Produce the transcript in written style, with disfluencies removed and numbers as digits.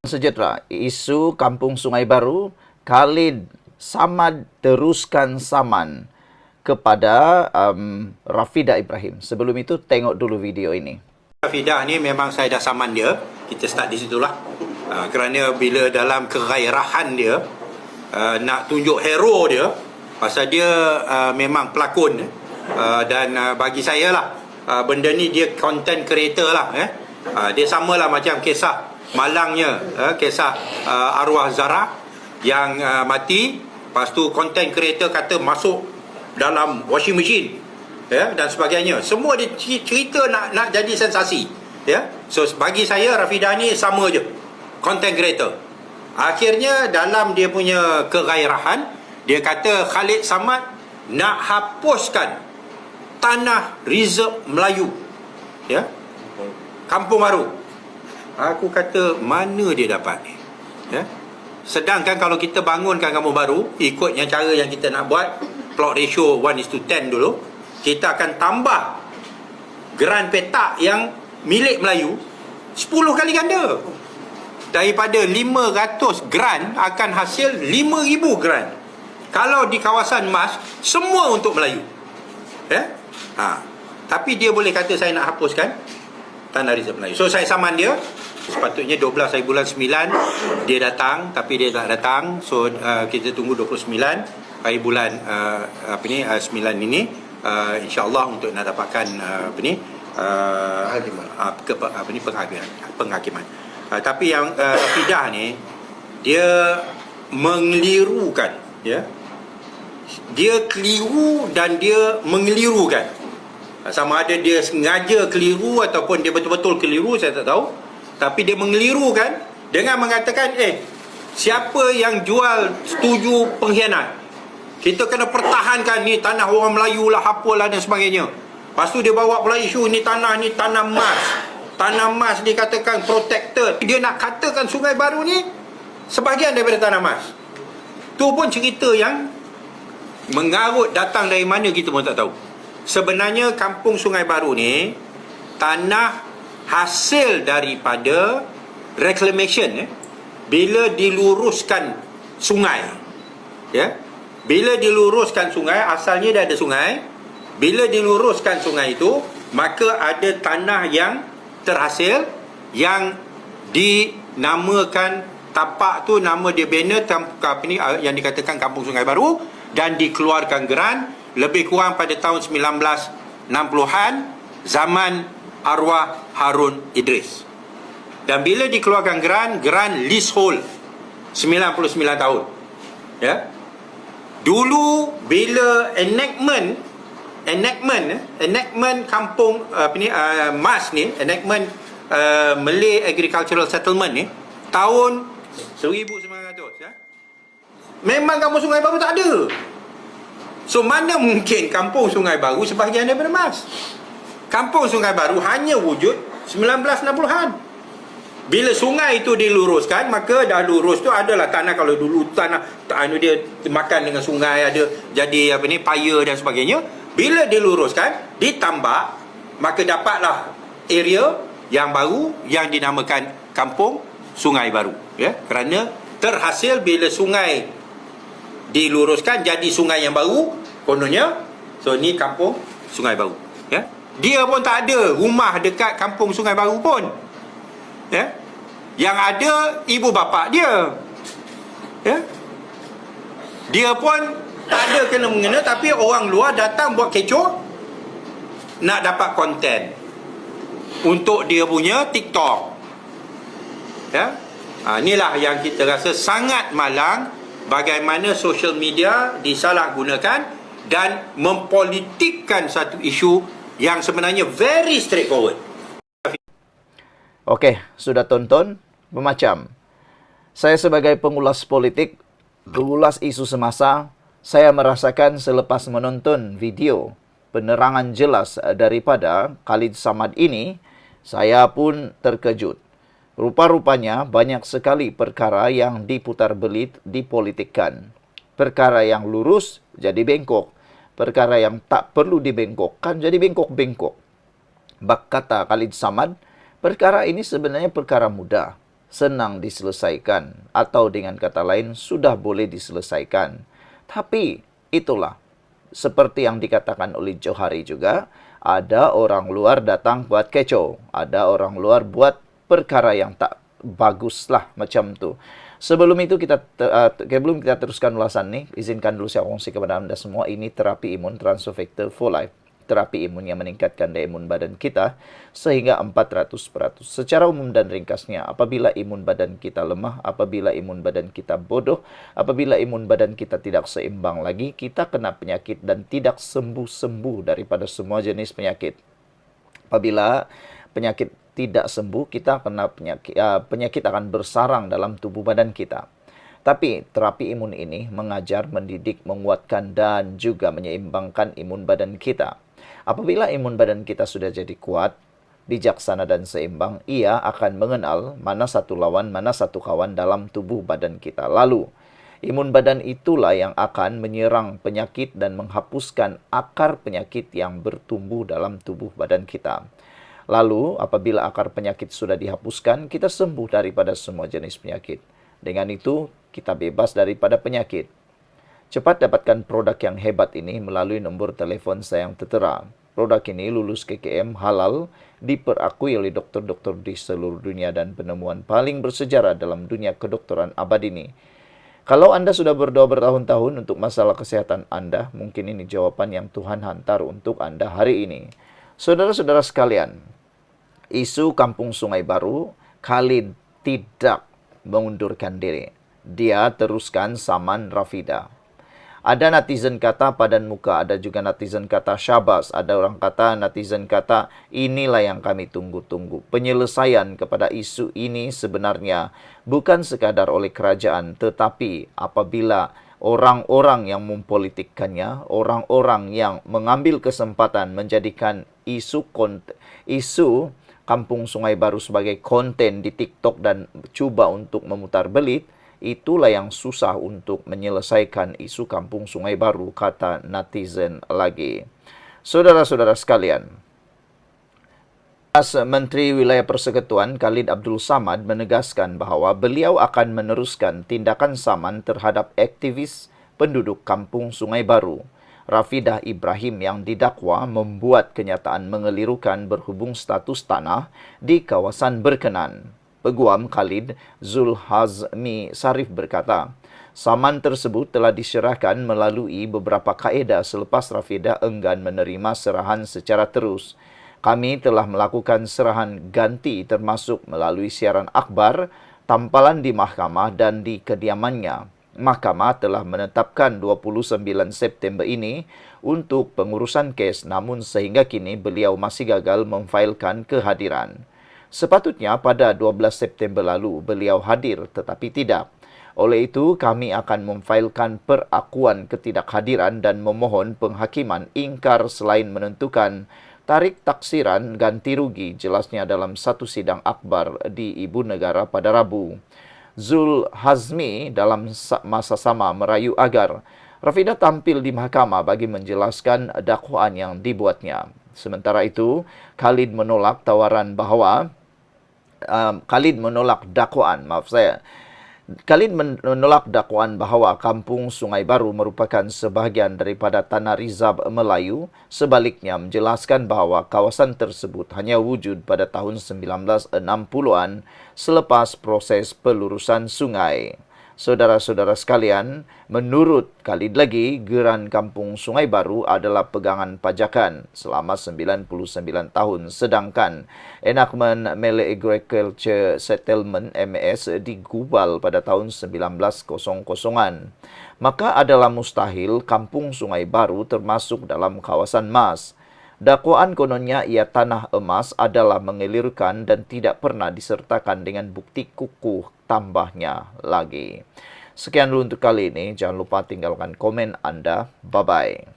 Sejahtera, isu Kampung Sungai Baru, Khalid Samad teruskan saman kepada Rafidah Ibrahim. Sebelum itu, tengok dulu video ini. Rafidah ni memang saya dah saman dia. Kita start di situlah. Kerana bila dalam kegairahan dia, nak tunjuk hero dia, pasal dia memang pelakon. Dan bagi saya lah, benda ni dia content creator lah. Dia samalah macam kisah malangnya, kisah arwah Zara yang mati. Lepas tu content creator kata masuk dalam washing machine, dan sebagainya. Semua dia cerita nak jadi sensasi. So bagi saya Rafidah ni sama je, content creator. Akhirnya dalam dia punya kegairahan, dia kata Khalid Samad nak hapuskan tanah reserve Melayu, Kampung Baru. Aku kata mana dia dapat ni? Sedangkan kalau kita bangunkan Kampung Baru ikut yang cara yang kita nak buat, plot ratio 1:10 dulu, kita akan tambah geran petak yang milik Melayu 10 kali ganda. Daripada 500 geran akan hasil 5,000 geran. Kalau di kawasan emas, semua untuk Melayu. Tapi dia boleh kata saya nak hapuskan tanah reserve Melayu. So saya saman dia. Sepatutnya 12 hari bulan 9 dia datang, tapi dia tak datang. So kita tunggu 29 hari bulan 9 ini, insya-Allah untuk nak dapatkan penghakiman. Tapi yang Rafidah ni dia mengelirukan, dia keliru dan dia mengelirukan. Sama ada dia sengaja keliru ataupun dia betul-betul keliru, saya tak tahu. Tapi dia mengelirukan dengan mengatakan, siapa yang jual setuju pengkhianat, kita kena pertahankan ni tanah orang Melayu lah, apalah dan sebagainya. Lepas tu dia bawa pula isu ni tanah emas. Tanah emas dikatakan protected. Dia nak katakan Sungai Baru ni sebahagian daripada tanah emas. Tu pun cerita yang mengarut datang dari mana kita pun tak tahu. Sebenarnya Kampung Sungai Baru ni tanah hasil daripada reclamation, bila diluruskan sungai, bila diluruskan sungai, asalnya dia ada sungai. Bila diluruskan sungai itu, maka ada tanah yang terhasil yang dinamakan tapak tu, nama dia banner yang dikatakan Kampung Sungai Baru, dan dikeluarkan geran lebih kurang pada tahun 1960-an zaman arwah Harun Idris. Dan bila dikeluarkan geran leasehold 99 tahun. Dulu bila enactment kampung MAS ni, enactment Malay Agricultural Settlement ni tahun 1900, memang Kampung Sungai Baru tak ada. So mana mungkin Kampung Sungai Baru sebahagian daripada MAS? Kampung Sungai Baru hanya wujud 1960-an. Bila sungai itu diluruskan, maka dah lurus tu adalah tanah. Kalau dulu tanah dia makan dengan sungai, ada jadi paya dan sebagainya. Bila diluruskan, ditambah, maka dapatlah area yang baru yang dinamakan Kampung Sungai Baru. Kerana terhasil bila sungai diluruskan jadi sungai yang baru, kononnya. So ni Kampung Sungai Baru. Dia pun tak ada rumah dekat Kampung Sungai Baru pun. Yang ada ibu bapa dia. Dia pun tak ada kena-mengena, tapi orang luar datang buat kecoh nak dapat konten untuk dia punya TikTok. Inilah yang kita rasa sangat malang, bagaimana social media disalahgunakan dan mempolitikkan satu isu yang sebenarnya very straightforward. Okey, sudah tonton? Memacam. Saya sebagai pengulas politik, pengulas isu semasa, saya merasakan selepas menonton video penerangan jelas daripada Khalid Samad ini, saya pun terkejut. Rupa-rupanya banyak sekali perkara yang diputar-belit, dipolitikkan. Perkara yang lurus jadi bengkok. Perkara yang tak perlu dibengkokkan jadi bengkok-bengkok. Bak kata Khalid Samad, perkara ini sebenarnya perkara mudah. senang diselesaikan, atau dengan kata lain sudah boleh diselesaikan. Tapi itulah, seperti yang dikatakan oleh Johari juga, ada orang luar datang buat kecoh, ada orang luar buat perkara yang tak bagus lah macam tu. Sebelum itu sebelum kita teruskan ulasan nih, izinkan dulu saya kongsi kepada Anda semua, ini terapi imun Transfer Factor for Life. Terapi imun yang meningkatkan daya imun badan kita sehingga 400%. Secara umum dan ringkasnya, apabila imun badan kita lemah, apabila imun badan kita bodoh, apabila imun badan kita tidak seimbang lagi, kita kena penyakit dan tidak sembuh-sembuh daripada semua jenis penyakit. Apabila penyakit tidak sembuh, kita kena penyakit akan bersarang dalam tubuh badan kita. Tapi terapi imun ini mengajar, mendidik, menguatkan, dan juga menyeimbangkan imun badan kita. Apabila imun badan kita sudah jadi kuat, bijaksana dan seimbang, ia akan mengenal mana satu lawan, mana satu kawan dalam tubuh badan kita. Lalu, imun badan itulah yang akan menyerang penyakit dan menghapuskan akar penyakit yang bertumbuh dalam tubuh badan kita. Lalu, apabila akar penyakit sudah dihapuskan, kita sembuh daripada semua jenis penyakit. Dengan itu, kita bebas daripada penyakit. Cepat dapatkan produk yang hebat ini melalui nombor telefon saya yang tertera. Produk ini lulus KKM halal, diperakui oleh dokter-dokter di seluruh dunia dan penemuan paling bersejarah dalam dunia kedokteran abad ini. Kalau Anda sudah berdoa bertahun-tahun untuk masalah kesehatan Anda, mungkin ini jawaban yang Tuhan hantar untuk Anda hari ini. Saudara-saudara sekalian, isu Kampung Sungai Baru, Khalid tidak mengundurkan diri. Dia teruskan saman Rafidah. Ada netizen kata padan muka, ada juga netizen kata syabas, ada orang kata, netizen kata inilah yang kami tunggu-tunggu. Penyelesaian kepada isu ini sebenarnya bukan sekadar oleh kerajaan, tetapi apabila orang-orang yang mempolitikkannya, orang-orang yang mengambil kesempatan menjadikan isu Kampung Sungai Baru sebagai konten di TikTok dan coba untuk memutar belit, itulah yang susah untuk menyelesaikan isu Kampung Sungai Baru, kata netizen lagi. Saudara-saudara sekalian, Menteri Wilayah Persekutuan Khalid Abdul Samad menegaskan bahawa beliau akan meneruskan tindakan saman terhadap aktivis penduduk Kampung Sungai Baru, Rafidah Ibrahim, yang didakwa membuat kenyataan mengelirukan berhubung status tanah di kawasan berkenan. Peguam Khalid, Zulhazmi Sarif berkata, saman tersebut telah diserahkan melalui beberapa kaedah selepas Rafidah enggan menerima serahan secara terus. Kami telah melakukan serahan ganti termasuk melalui siaran akhbar, tampalan di mahkamah dan di kediamannya. Mahkamah telah menetapkan 29 September ini untuk pengurusan kes, namun sehingga kini beliau masih gagal memfailkan kehadiran. Sepatutnya pada 12 September lalu beliau hadir tetapi tidak. Oleh itu kami akan memfailkan perakuan ketidakhadiran dan memohon penghakiman ingkar selain menentukan tarik taksiran ganti rugi, jelasnya dalam satu sidang akbar di Ibu Negara pada Rabu. Zul Hazmi dalam masa sama merayu agar Rafidah tampil di mahkamah bagi menjelaskan dakwaan yang dibuatnya. Sementara itu, Khalid menolak dakwaan bahawa Kampung Sungai Baru merupakan sebahagian daripada Tanah Rizab Melayu. Sebaliknya menjelaskan bahawa kawasan tersebut hanya wujud pada tahun 1960-an selepas proses pelurusan sungai. Saudara-saudara sekalian, menurut Khalid lagi, geran Kampung Sungai Baru adalah pegangan pajakan selama 99 tahun, sedangkan Enactment Malay Agriculture Settlement (MAS) digubal pada tahun 1900-an. Maka adalah mustahil Kampung Sungai Baru termasuk dalam kawasan MAS. Dakwaan kononnya ia tanah emas adalah mengelirkan dan tidak pernah disertakan dengan bukti kukuh, tambahnya lagi. Sekian dulu untuk kali ini. Jangan lupa tinggalkan komen Anda. Bye-bye.